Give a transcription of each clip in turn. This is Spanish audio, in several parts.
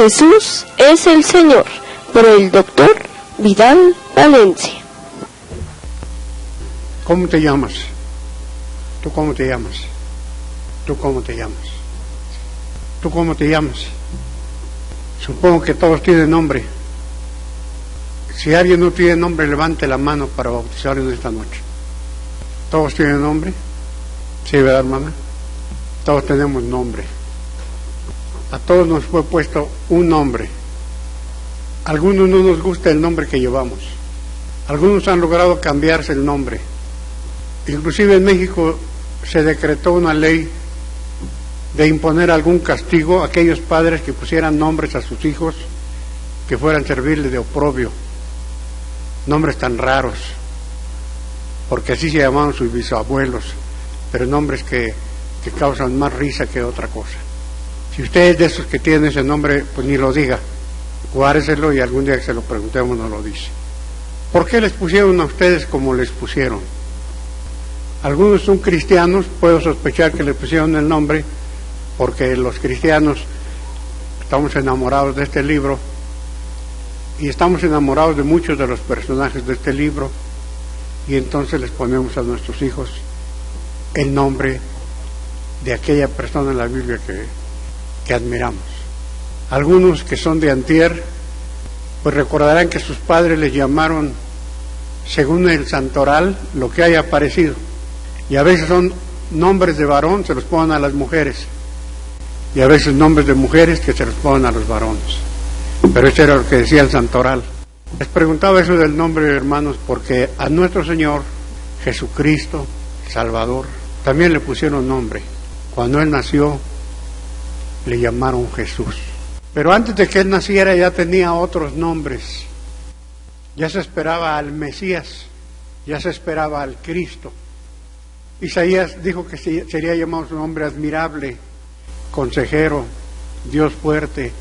Jesús es el Señor, por el Dr. Vidal Valencia. ¿Cómo te llamas? ¿Tú cómo te llamas? ¿Tú cómo te llamas? ¿Tú cómo te llamas? Supongo que todos tienen nombre. Si alguien no tiene nombre, levante la mano para bautizar en esta noche. ¿Todos tienen nombre? Sí, ¿verdad, hermana? Todos tenemos nombre. A todos nos fue puesto un nombre. A algunos no nos gusta el nombre que llevamos. Algunos han logrado cambiarse el nombre. Inclusive en México se decretó una ley de imponer algún castigo a aquellos padres que pusieran nombres a sus hijos que fueran servirles de oprobio. Nombres tan raros, porque así se llamaban sus bisabuelos, pero nombres que causan más risa que otra cosa. Si usted es de esos que tienen ese nombre, pues ni lo diga, guárdeselo y algún día que se lo preguntemos nos lo dice. ¿Por qué les pusieron a ustedes como les pusieron? Algunos son cristianos, puedo sospechar que les pusieron el nombre porque los cristianos estamos enamorados de este libro y estamos enamorados de muchos de los personajes de este libro, y entonces les ponemos a nuestros hijos el nombre de aquella persona en la Biblia que admiramos. Algunos que son de antier, pues recordarán que sus padres les llamaron según el santoral lo que haya aparecido, y a veces son nombres de varón, se los ponen a las mujeres, y a veces nombres de mujeres que se los ponen a los varones. Pero eso era lo que decía el santoral. Les preguntaba eso del nombre, hermanos, porque a nuestro Señor Jesucristo, Salvador, también le pusieron nombre. Cuando Él nació, le llamaron Jesús. Pero antes de que Él naciera ya tenía otros nombres. Ya se esperaba al Mesías, ya se esperaba al Cristo. Isaías dijo que sería llamado su nombre admirable, consejero, Dios fuerte,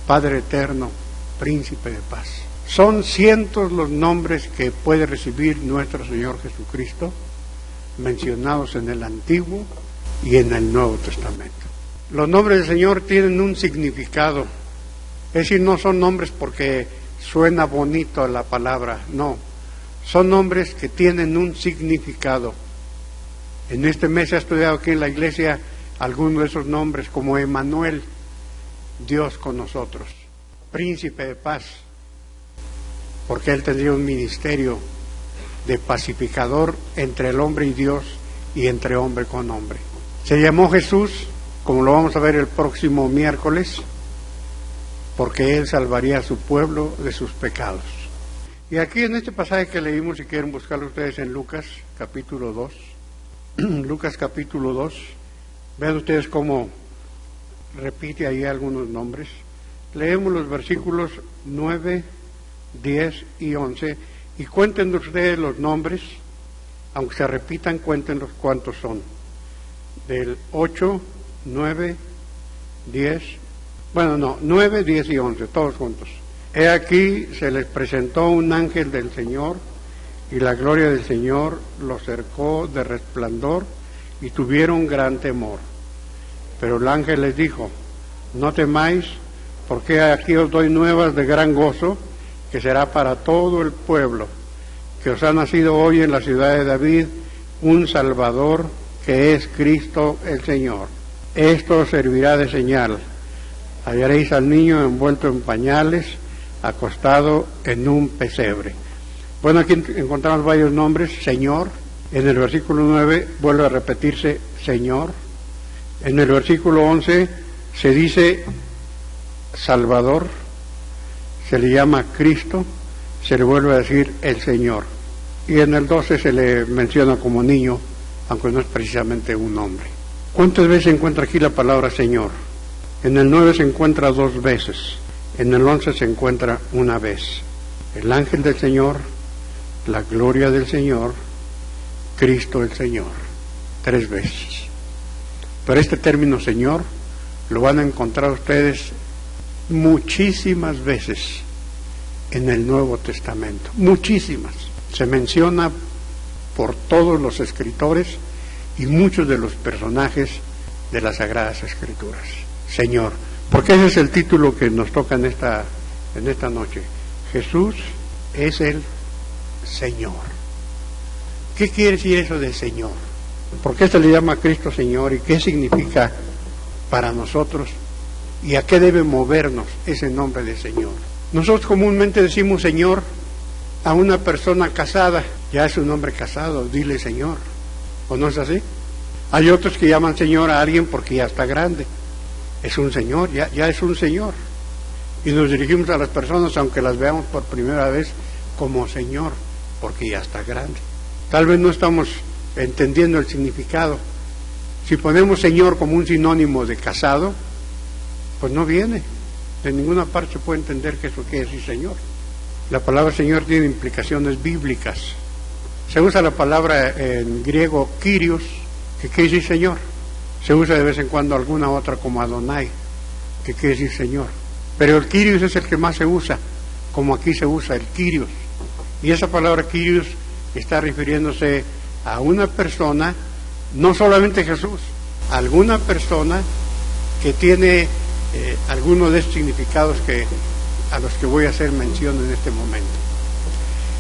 Padre eterno, príncipe de paz. Son cientos los nombres que puede recibir nuestro Señor Jesucristo, mencionados en el Antiguo y en el Nuevo Testamento. Los nombres del Señor tienen un significado, es decir, no son nombres porque suena bonito la palabra, no, son nombres que tienen un significado. En este mes he estudiado aquí en la iglesia algunos de esos nombres, como Emmanuel, Dios con nosotros, príncipe de paz, porque Él tendría un ministerio de pacificador entre el hombre y Dios y entre hombre con hombre. Se llamó Jesús, como lo vamos a ver el próximo miércoles, porque Él salvaría a su pueblo de sus pecados. Y aquí en este pasaje que leímos, si quieren buscarlo ustedes en Lucas capítulo 2, Lucas capítulo 2, vean ustedes cómo repite ahí algunos nombres. Leemos los versículos 9, 10 y 11 y cuenten ustedes los nombres, aunque se repitan, cuéntenlos cuántos son. Del 8, 9, 10, 9, 10 y 11, todos juntos. He aquí se les presentó un ángel del Señor, y la gloria del Señor los cercó de resplandor, y tuvieron gran temor. Pero el ángel les dijo: no temáis, porque aquí os doy nuevas de gran gozo, que será para todo el pueblo, que os ha nacido hoy en la ciudad de David un Salvador, que es Cristo el Señor. Esto os servirá de señal: hallaréis al niño envuelto en pañales, acostado en un pesebre. Bueno, aquí encontramos varios nombres. Señor, en el versículo 9 vuelve a repetirse Señor. En el versículo 11 se dice Salvador, se le llama Cristo, se le vuelve a decir el Señor. Y en el 12 se le menciona como niño, aunque no es precisamente un nombre. ¿Cuántas veces se encuentra aquí la palabra Señor? En el 9 se encuentra 2 veces, en el 11 se encuentra una vez. El ángel del Señor, la gloria del Señor, Cristo el Señor, 3 veces. Pero este término Señor lo van a encontrar ustedes muchísimas veces en el Nuevo Testamento, muchísimas. Se menciona por todos los escritores y muchos de los personajes de las Sagradas Escrituras. Señor, Porque ese es el título que nos toca en esta noche. Jesús es el Señor. ¿Qué quiere decir eso de Señor? ¿Por qué se le llama a Cristo Señor y qué significa para nosotros? ¿Y a qué debe movernos ese nombre de Señor? Nosotros comúnmente decimos Señor a una persona casada. Ya es un hombre casado, dile Señor. ¿O no es así? Hay otros que llaman Señor a alguien porque ya está grande. Es un Señor, ya es un Señor. Y nos dirigimos a las personas, aunque las veamos por primera vez, como Señor, porque ya está grande. Tal vez no estamos entendiendo el significado. Si ponemos Señor como un sinónimo de casado, pues no viene. De ninguna parte se puede entender que eso quiere decir Señor. La palabra Señor tiene implicaciones bíblicas. Se usa la palabra en griego Kyrios, que quiere decir Señor. Se usa de vez en cuando alguna otra como Adonai, que quiere decir Señor. Pero el Kyrios es el que más se usa, como aquí se usa el Kyrios. Y esa palabra Kyrios está refiriéndose a una persona, no solamente Jesús, a alguna persona que tiene alguno de estos significados a los que voy a hacer mención en este momento.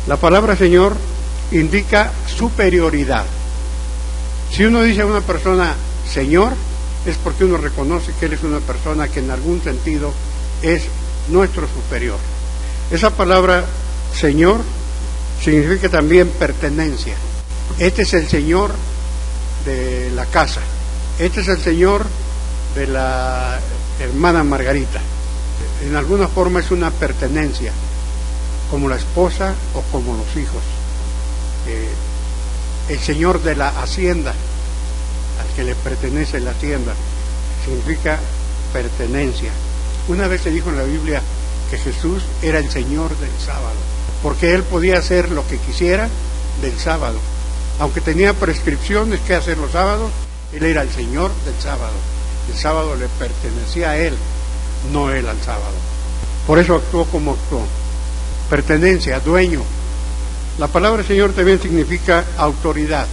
La palabra Señor indica superioridad. Si uno dice a una persona Señor, es porque uno reconoce que Él es una persona que en algún sentido es nuestro superior. Esa palabra Señor significa también pertenencia. Este es el Señor de la casa. Este es el Señor de la hermana Margarita. En alguna forma es una pertenencia, como la esposa o como los hijos. El Señor de la hacienda, al que le pertenece la hacienda, significa pertenencia. Una vez se dijo en la Biblia que Jesús era el Señor del sábado, porque Él podía hacer lo que quisiera del sábado. Aunque tenía prescripciones que hacer los sábados, Él era el Señor del sábado. El sábado le pertenecía a Él, no Él al sábado. Por eso actuó como actuó. Pertenencia, dueño. La palabra Señor también significa autoridad.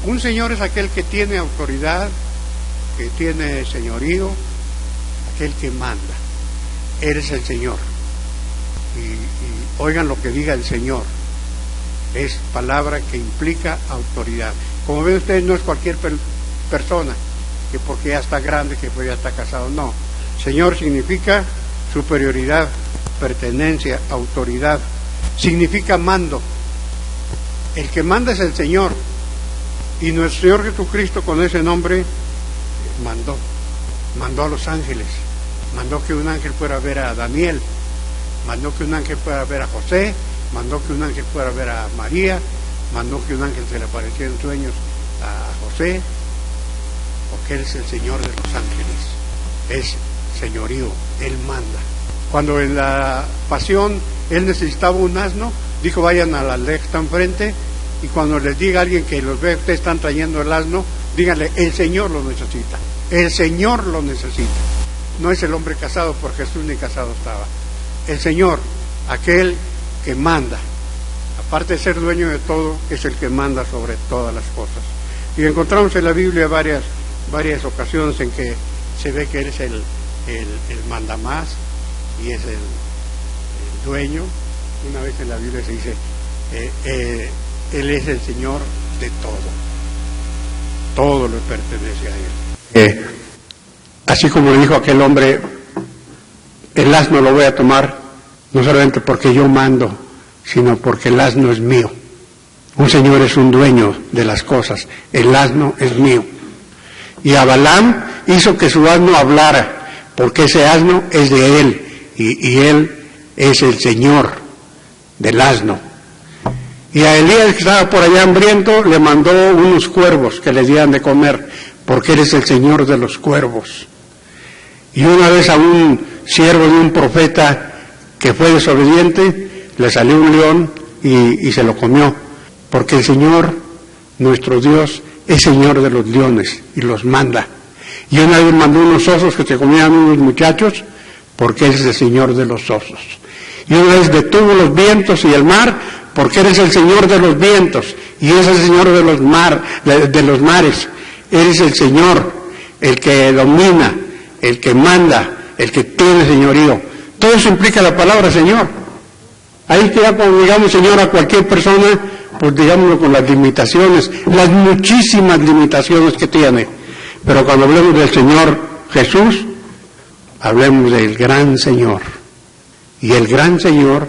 Un señor es aquel que tiene autoridad, que tiene señorío, aquel que manda. Eres el Señor. Y oigan lo que diga el Señor. Es palabra que implica autoridad. Como ven ustedes, no es cualquier persona, que porque ya está grande, que porque ya está casado, no. Señor significa superioridad, pertenencia, autoridad. Significa mando. El que manda es el Señor. Y nuestro Señor Jesucristo con ese nombre mandó a los ángeles, mandó que un ángel fuera a ver a Daniel, mandó que un ángel fuera a ver a José, mandó que un ángel fuera a ver a María, mandó que un ángel se le apareciera en sueños a José, porque Él es el Señor de los ángeles, es señorío, Él manda. Cuando en la pasión Él necesitaba un asno, dijo vayan a la aldea que está enfrente, y cuando les diga a alguien que los ve, ustedes están trayendo el asno, díganle, el Señor lo necesita, el Señor lo necesita. No es el hombre casado, porque Jesús ni casado estaba. El Señor, aquel que manda, aparte de ser dueño de todo, es el que manda sobre todas las cosas. Y encontramos en la Biblia varias ocasiones en que se ve que Él es el mandamás y es el dueño. Una vez en la Biblia se dice, Él es el Señor de todo le pertenece a Él. Así como le dijo aquel hombre, el asno lo voy a tomar, no solamente porque yo mando, sino porque el asno es mío. Un señor es un dueño de las cosas, el asno es mío. Y a Balaam hizo que su asno hablara, porque ese asno es de él, y él es el Señor del asno. Y a Elías, que estaba por allá hambriento, le mandó unos cuervos que le dieran de comer, porque eres el Señor de los cuervos. Y una vez a un siervo de un profeta que fue desobediente, le salió un león y se lo comió, porque el Señor, nuestro Dios, es Señor de los leones y los manda. Y una vez mandó unos osos que se comían unos muchachos, porque Él es el Señor de los osos. Y una vez detuvo los vientos y el mar, porque eres el Señor de los vientos, y eres el Señor de los mares. Eres el Señor, el que domina, el que manda, el que tiene señorío. Todo eso implica la palabra Señor. Ahí que ya cuando digamos Señor a cualquier persona, pues digámoslo con las limitaciones, las muchísimas limitaciones que tiene. Pero cuando hablemos del Señor Jesús, hablemos del gran Señor. Y el gran Señor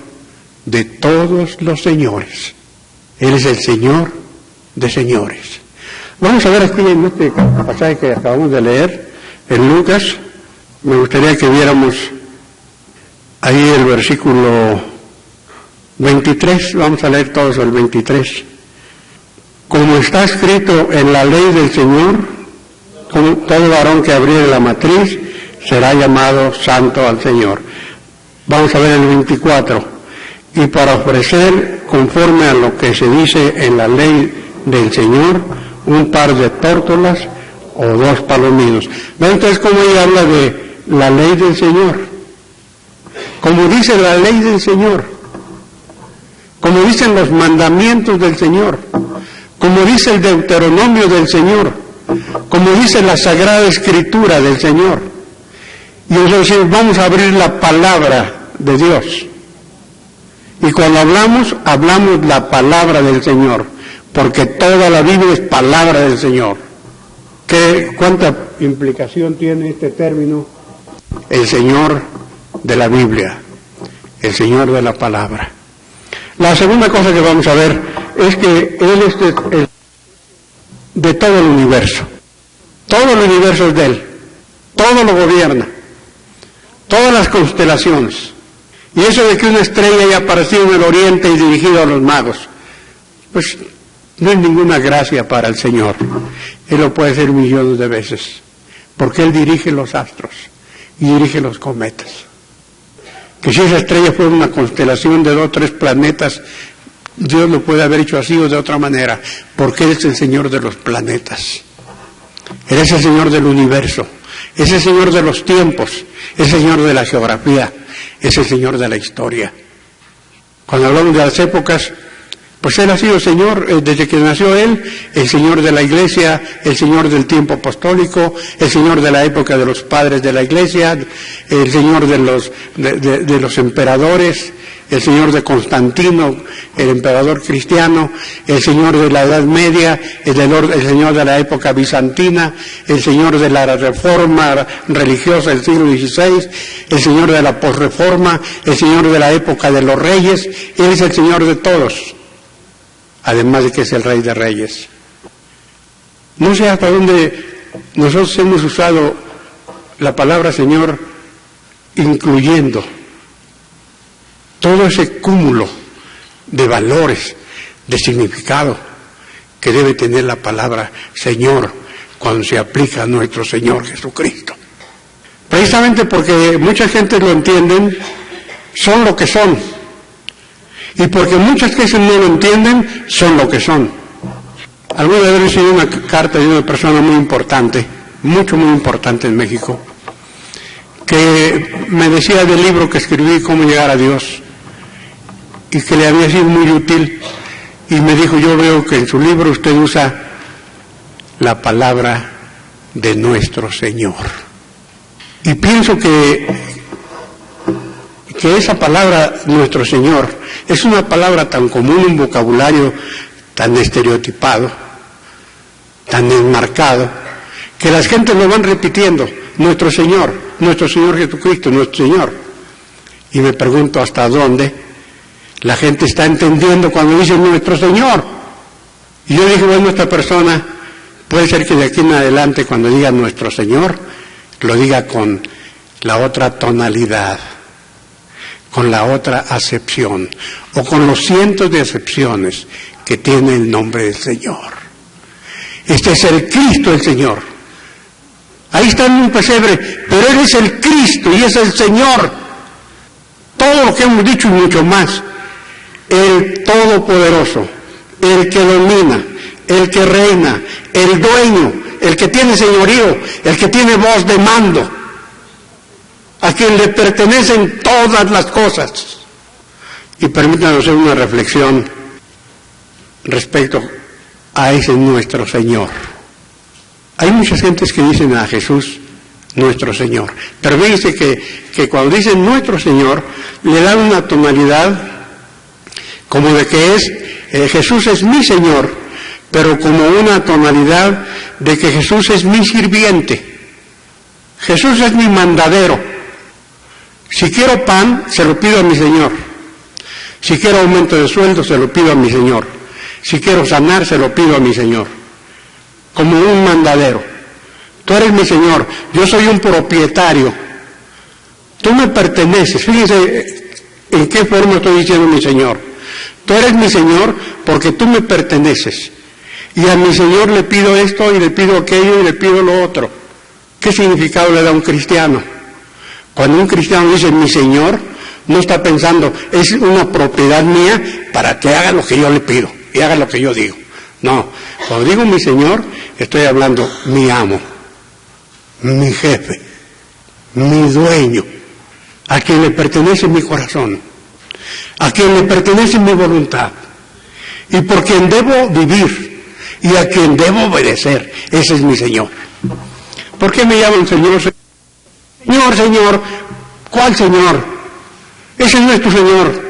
de todos los señores. Él es el Señor de señores. Vamos a ver aquí en este pasaje que acabamos de leer, en Lucas, me gustaría que viéramos ahí el versículo 23, vamos a leer todos el 23. Como está escrito en la ley del Señor, como todo varón que abriere la matriz será llamado santo al Señor. Vamos a ver el 24. Y para ofrecer, conforme a lo que se dice en la ley del Señor, un par de tórtolas o 2 palominos. ¿Ven entonces cómo ella habla de la ley del Señor? Como dice la ley del Señor, como dicen los mandamientos del Señor, como dice el Deuteronomio del Señor, como dice la Sagrada Escritura del Señor. Y nosotros vamos a abrir la palabra de Dios. Y cuando hablamos la palabra del Señor, porque toda la Biblia es palabra del Señor. ¿Cuánta implicación tiene este término? El Señor de la Biblia, el Señor de la palabra. La segunda cosa que vamos a ver es que Él es de todo el universo. Todo el universo es de Él. Todo lo gobierna. Todas las constelaciones. Y eso de que una estrella haya aparecido en el oriente y dirigido a los magos, pues no es ninguna gracia para el Señor. Él lo puede hacer millones de veces, porque Él dirige los astros y dirige los cometas. Que si esa estrella fuera una constelación de 2 o 3 planetas, Dios lo puede haber hecho así o de otra manera, porque Él es el Señor de los planetas. Él es el Señor del universo, es el Señor de los tiempos, es el Señor de la geografía, es el Señor de la historia. Cuando hablamos de las épocas, pues Él ha sido Señor desde que nació Él, el Señor de la Iglesia, el Señor del tiempo apostólico, el Señor de la época de los padres de la Iglesia, el Señor de los emperadores, el Señor de Constantino, el emperador cristiano, el Señor de la Edad Media, el Señor de la época bizantina, el Señor de la Reforma religiosa del siglo XVI, el Señor de la posreforma, el Señor de la época de los reyes. Él es el Señor de todos, además de que es el Rey de Reyes. No sé hasta dónde nosotros hemos usado la palabra Señor incluyendo todo ese cúmulo de valores, de significado que debe tener la palabra Señor cuando se aplica a nuestro Señor Jesucristo. Precisamente porque mucha gente lo entienden, son lo que son. Y porque muchas veces no lo entienden, son lo que son. Alguna vez recibí una carta de una persona muy importante, muy importante en México, que me decía del libro que escribí, Cómo llegar a Dios, y que le había sido muy útil, y me dijo, yo veo que en su libro usted usa la palabra de nuestro Señor. Y pienso que esa palabra, nuestro Señor, es una palabra tan común, un vocabulario tan estereotipado, tan enmarcado, que las gentes lo van repitiendo, nuestro Señor Jesucristo, nuestro Señor. Y me pregunto hasta dónde la gente está entendiendo cuando dicen nuestro Señor. Y yo dije, bueno, esta persona puede ser que de aquí en adelante cuando diga nuestro Señor, lo diga con la otra tonalidad, con la otra acepción, o con los cientos de acepciones que tiene el nombre del Señor. Este es el Cristo, el Señor. Ahí está en un pesebre, pero Él es el Cristo y es el Señor. Todo lo que hemos dicho y mucho más. El Todopoderoso, el que domina, el que reina, el dueño, el que tiene señorío, el que tiene voz de mando, a quien le pertenecen todas las cosas. Y permítanos hacer una reflexión respecto a ese nuestro Señor. Hay muchas gentes que dicen a Jesús nuestro Señor. Pero fíjense que cuando dicen nuestro Señor, le dan una tonalidad como de que Jesús es mi Señor, pero como una tonalidad de que Jesús es mi sirviente. Jesús es mi mandadero. Si quiero pan, se lo pido a mi Señor. Si quiero aumento de sueldo, se lo pido a mi Señor. Si quiero sanar, se lo pido a mi Señor. Como un mandadero. Tú eres mi Señor, yo soy un propietario. Tú me perteneces. Fíjense en qué forma estoy diciendo mi Señor. Tú eres mi Señor porque tú me perteneces. Y a mi Señor le pido esto y le pido aquello y le pido lo otro. ¿Qué significado le da un cristiano? Cuando un cristiano dice mi Señor, no está pensando, es una propiedad mía para que haga lo que yo le pido y haga lo que yo digo. No, cuando digo mi Señor, estoy hablando mi amo, mi jefe, mi dueño, a quien le pertenece mi corazón, a quien le pertenece mi voluntad, y por quien debo vivir, y a quien debo obedecer. Ese es mi Señor. ¿Por qué me llaman Señor? Señor, Señor. ¿Cuál Señor? Ese no es tu Señor.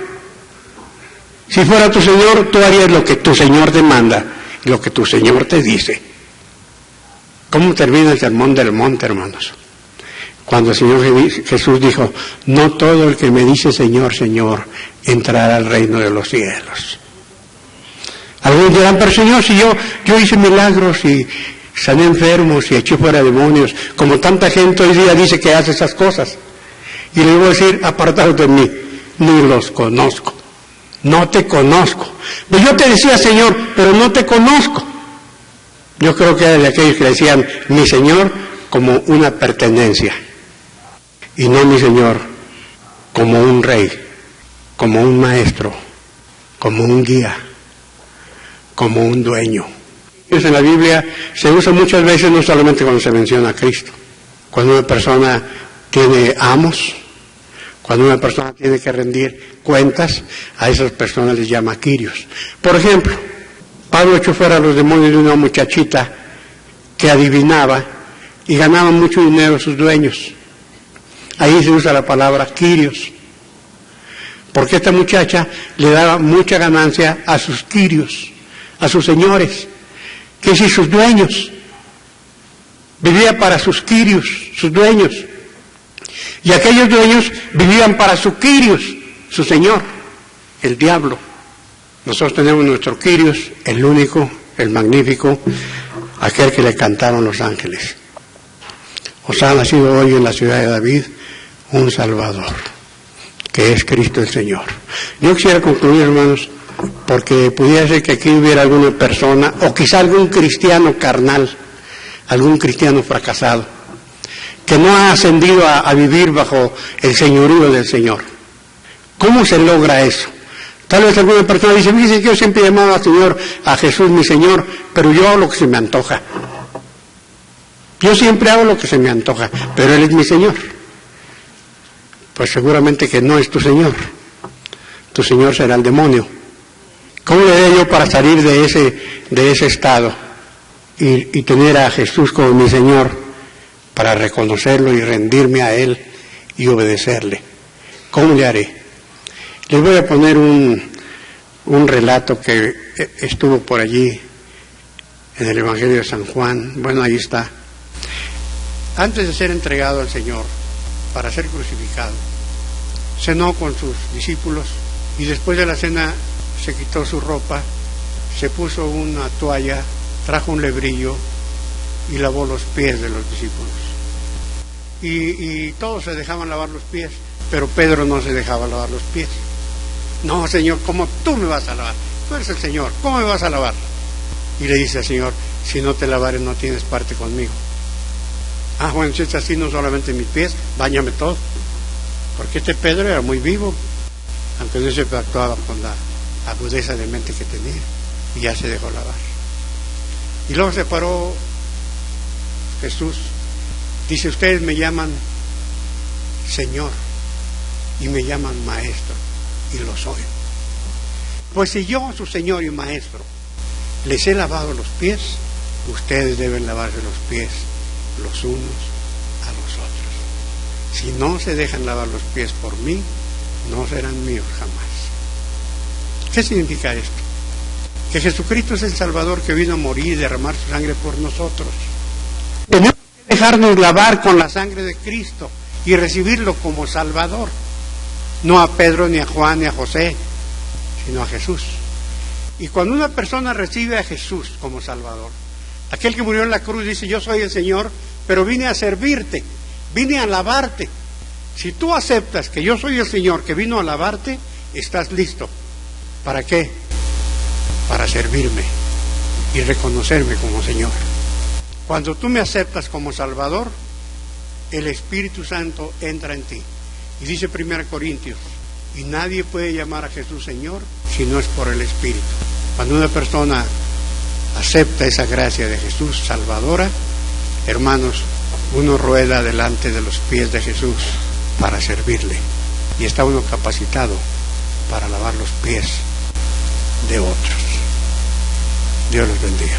Si fuera tu Señor, tú harías lo que tu Señor te manda, lo que tu Señor te dice. ¿Cómo termina el sermón del monte, hermanos? Cuando el Señor Jesús dijo, no todo el que me dice Señor, Señor, entrará al reino de los cielos. Algunos dirán, pero Señor, si yo hice milagros y sané enfermos y eché fuera demonios, como tanta gente hoy día dice que hace esas cosas. Y le voy a decir, apartados de mí, ni los conozco. No te conozco. Pues yo te decía, Señor, pero no te conozco. Yo creo que era de aquellos que decían, mi Señor, como una pertenencia. Y no mi Señor, como un rey, como un maestro, como un guía, como un dueño. Eso en la Biblia se usa muchas veces, no solamente cuando se menciona a Cristo. Cuando una persona tiene amos, cuando una persona tiene que rendir cuentas, a esas personas les llama quirios. Por ejemplo, Pablo echó fuera a los demonios de una muchachita que adivinaba y ganaba mucho dinero a sus dueños. Ahí se usa la palabra quirios, porque esta muchacha le daba mucha ganancia a sus quirios, a sus señores, que es sus dueños. Vivía para sus quirios, sus dueños. Y aquellos dueños vivían para su quirios, su señor, el diablo. Nosotros tenemos nuestro quirios, el único, el magnífico, aquel que le cantaron los ángeles. Os ha nacido hoy en la ciudad de David un Salvador, que es Cristo el Señor. Yo quisiera concluir, hermanos, porque pudiera ser que aquí hubiera alguna persona, o quizá algún cristiano carnal, algún cristiano fracasado, que no ha ascendido a vivir bajo el señorío del Señor. ¿Cómo se logra eso? Tal vez alguna persona dice, fíjense que yo siempre llamaba al Señor, a Jesús mi Señor, pero yo hago lo que se me antoja. Yo siempre hago lo que se me antoja, pero Él es mi Señor. Pues seguramente que no es tu Señor. Tu Señor será el demonio. ¿Cómo le haré yo para salir de ese estado y tener a Jesús como mi Señor, para reconocerlo y rendirme a Él y obedecerle? ¿Cómo le haré? Les voy a poner un relato que estuvo por allí en el Evangelio de San Juan. Bueno, ahí está. Antes de ser entregado al Señor para ser crucificado, cenó con sus discípulos y después de la cena se quitó su ropa, se puso una toalla, trajo un lebrillo y lavó los pies de los discípulos. Y todos se dejaban lavar los pies, pero Pedro no se dejaba lavar los pies. No, Señor, ¿cómo tú me vas a lavar? Tú eres el Señor, ¿cómo me vas a lavar? Y le dice al Señor, si no te lavares no tienes parte conmigo. Ah, bueno, si es así, no solamente mis pies, báñame todo. Porque este Pedro era muy vivo, aunque no se actuaba con la agudeza de mente que tenía, y ya se dejó lavar. Y luego se paró Jesús, dice, ustedes me llaman Señor y me llaman Maestro, y lo soy. Pues si yo, su Señor y Maestro, les he lavado los pies, ustedes deben lavarse los pies los unos a los otros. Si no se dejan lavar los pies por mí, no serán míos jamás. ¿Qué significa esto? Que Jesucristo es el Salvador que vino a morir y derramar su sangre por nosotros. Tenemos que dejarnos lavar con la sangre de Cristo y recibirlo como Salvador. No a Pedro, ni a Juan, ni a José, sino a Jesús. Y cuando una persona recibe a Jesús como Salvador, aquel que murió en la cruz dice: yo soy el Señor, pero vine a servirte, vine a alabarte. Si tú aceptas que yo soy el Señor que vino a alabarte, estás listo. ¿Para qué? Para servirme y reconocerme como Señor. Cuando tú me aceptas como Salvador, el Espíritu Santo entra en ti. Y dice 1 Corintios, y nadie puede llamar a Jesús Señor si no es por el Espíritu. Cuando una persona acepta esa gracia de Jesús salvadora, hermanos, uno rueda delante de los pies de Jesús para servirle. Y está uno capacitado para lavar los pies de otros. Dios los bendiga.